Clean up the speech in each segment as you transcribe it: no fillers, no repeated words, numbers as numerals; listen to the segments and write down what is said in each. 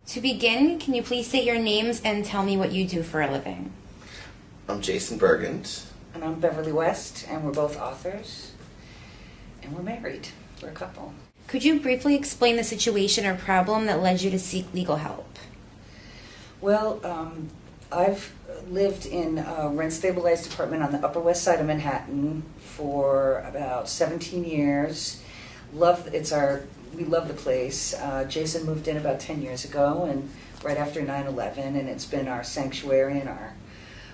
To begin, can you please state your names and tell me what you do for a living? I'm Jason Bergant. And I'm Beverly West, and we're both authors, and we're married. We're a couple. Could you briefly explain the situation or problem that led you to seek legal help? Well, I've lived in a rent-stabilized apartment on the Upper West Side of Manhattan for about 17 years. We love the place. Jason moved in about 10 years ago, and right after 9/11, and it's been our sanctuary and our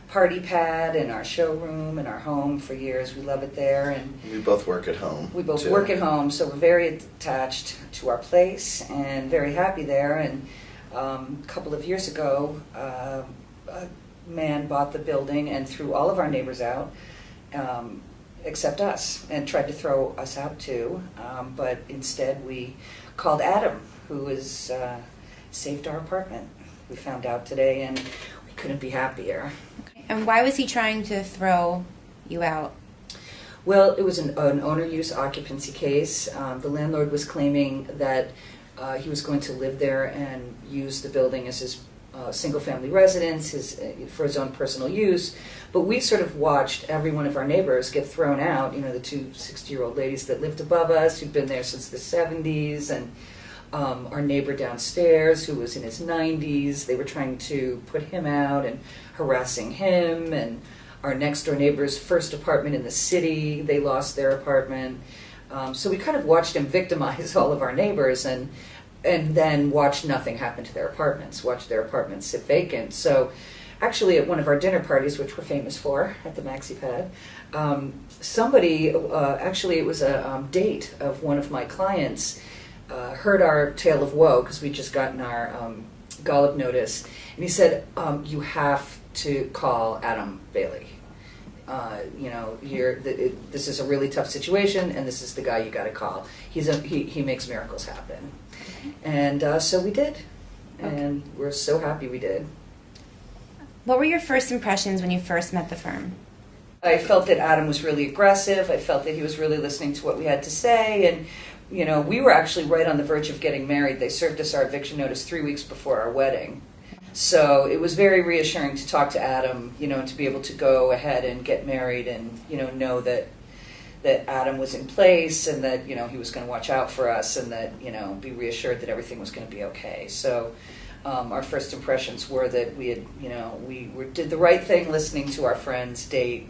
party pad and our showroom and our home for years. We love it there, and We both work at home. we both too. work at home, so we're very attached to our place and very happy there. And a couple of years ago, a man bought the building and threw all of our neighbors out, except us, and tried to throw us out too. But instead, we called Adam, who has saved our apartment. We found out today, and we couldn't be happier. And why was he trying to throw you out? Well, it was an owner-use occupancy case. The landlord was claiming that he was going to live there and use the building as his single-family residence, for his own personal use. But we sort of watched every one of our neighbors get thrown out. You know, the two 60-year-old ladies that lived above us, who'd been there since the 70s, and our neighbor downstairs, who was in his 90s. They were trying to put him out and harassing him. And our next-door neighbor's first apartment in the city, they lost their apartment. So we kind of watched him victimize all of our neighbors, and then watched nothing happen to their apartments, watched their apartments sit vacant. So actually at one of our dinner parties, which we're famous for at the Maxi Pad, somebody, actually it was a date of one of my clients, heard our tale of woe, because we'd just gotten our Golub notice, and he said, you have to call Adam Bailey. This is a really tough situation, and this is the guy you got to call. He makes miracles happen. And so we did, and we're so happy we did. What were your first impressions when you first met the firm? I felt that Adam was really aggressive. I felt that he was really listening to what we had to say, and we were actually right on the verge of getting married. They served us our eviction notice 3 weeks before our wedding. So it was very reassuring to talk to Adam, and to be able to go ahead and get married and, know that Adam was in place, and that, he was going to watch out for us, and that, be reassured that everything was going to be okay. So our first impressions were that we had, did the right thing listening to our friend's date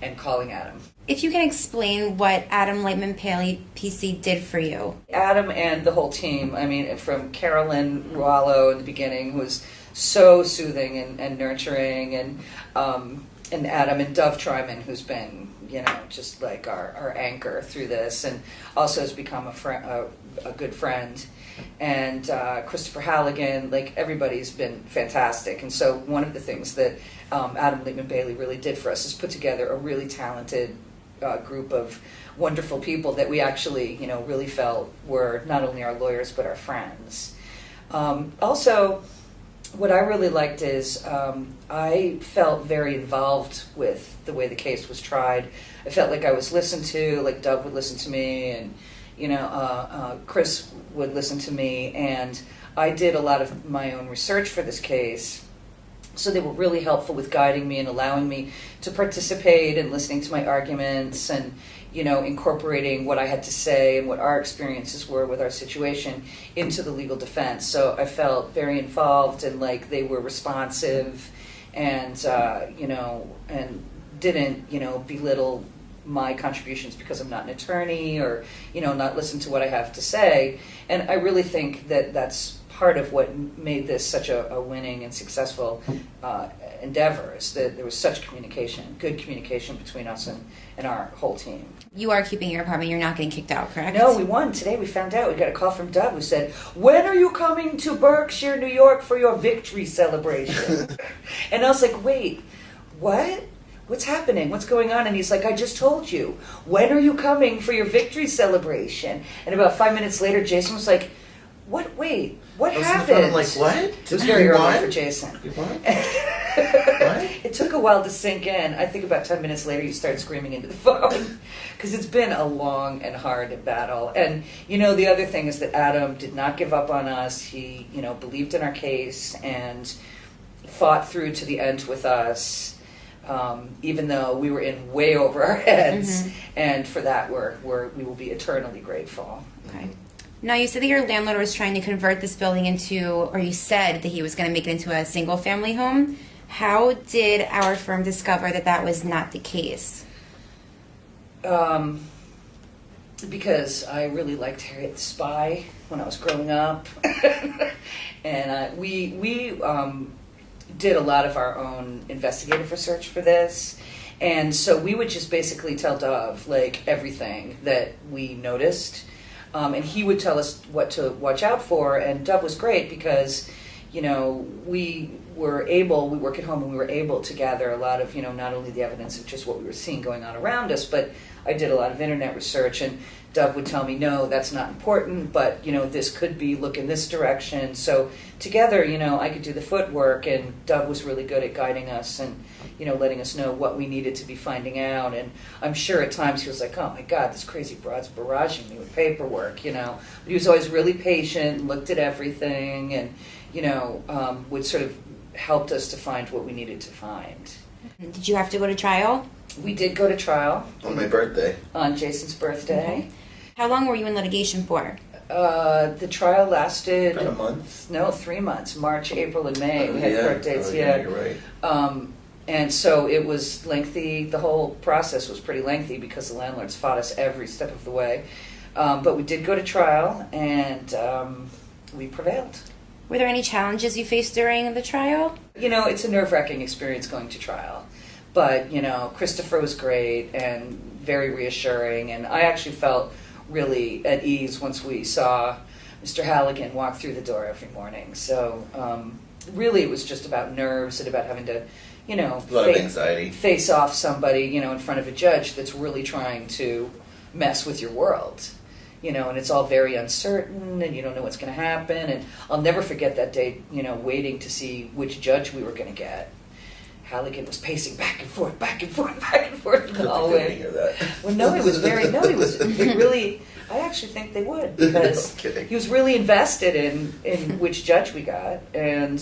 and calling Adam. If you can explain what Adam Lightman Paley PC did for you. Adam and the whole team, from Carolyn Rualo in the beginning, who was so soothing and nurturing, and Adam and Dove Tryman, who's been, just like our anchor through this, and also has become a good friend. And Christopher Halligan, like, everybody's been fantastic. And so one of the things that Adam Lightman Bailey really did for us is put together a really talented group of wonderful people that we actually, really felt were not only our lawyers but our friends. Also, what I really liked is I felt very involved with the way the case was tried. I felt like I was listened to, like Dove would listen to me, and Chris would listen to me, and I did a lot of my own research for this case. So they were really helpful with guiding me and allowing me to participate and listening to my arguments, and incorporating what I had to say and what our experiences were with our situation into the legal defense. So I felt very involved, and like they were responsive, and and didn't belittle my contributions because I'm not an attorney, or not listen to what I have to say. And I really think that that's part of what made this such a winning and successful endeavor, is that there was such good communication between us and our whole team. You are keeping your apartment. You're not getting kicked out, correct? No, we won. Today we found out. We got a call from Dove who said, "When are you coming to Berkshire, New York for your victory celebration?" And I was like, wait, what? What's happening? What's going on? And he's like, I just told you. When are you coming for your victory celebration? And about 5 minutes later, Jason was like, what? Wait, what happened? I'm like, what? It was very early for Jason. You won? It took a while to sink in. I think about 10 minutes later you start screaming into the phone because it's been a long and hard battle. And, the other thing is that Adam did not give up on us. He, believed in our case and fought through to the end with us, even though we were in way over our heads. Mm-hmm. And for that, we will be eternally grateful. Okay. Now, you said that your landlord was trying to convert this building into, or you said that he was going to make it into a single-family home. How did our firm discover that that was not the case? Because I really liked Harriet the Spy when I was growing up. And we did a lot of our own investigative research for this. And so we would just basically tell Dove, everything that we noticed. And he would tell us what to watch out for. And Dove was great because, we work at home and we were able to gather a lot of, not only the evidence of just what we were seeing going on around us, but I did a lot of internet research, and Dove would tell me, no, that's not important, but, this could be, look in this direction. So together, I could do the footwork, and Dove was really good at guiding us and, letting us know what we needed to be finding out. And I'm sure at times he was like, oh my God, this crazy broad's barraging me with paperwork, But he was always really patient, looked at everything, and, would sort of helped us to find what we needed to find. Did you have to go to trial? We did go to trial. On my birthday. On Jason's birthday. Okay. How long were you in litigation for? The trial lasted... About a month? No, 3 months. March, April, and May. We had court dates, yeah. You're right. And so it was lengthy. The whole process was pretty lengthy because the landlords fought us every step of the way. But we did go to trial, and we prevailed. Were there any challenges you faced during the trial? It's a nerve-wracking experience going to trial. But, Christopher was great and very reassuring. And I actually felt really at ease once we saw Mr. Halligan walk through the door every morning. So, really it was just about nerves and about having to, a lot of anxiety. Face off somebody, in front of a judge that's really trying to mess with your world. And it's all very uncertain, and you don't know what's going to happen. And I'll never forget that day, waiting to see which judge we were going to get. Halligan was pacing back and forth, back and forth, back and forth in the hallway. Hear that. Well, no, he was really, I actually think they would, because he was really invested in which judge we got, and,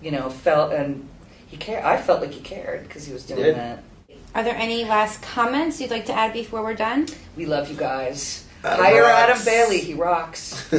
he cared. I felt like he cared because he was doing that. Are there any last comments you'd like to add before we're done? We love you guys. Adam Hire rocks. Adam Bailey. He rocks.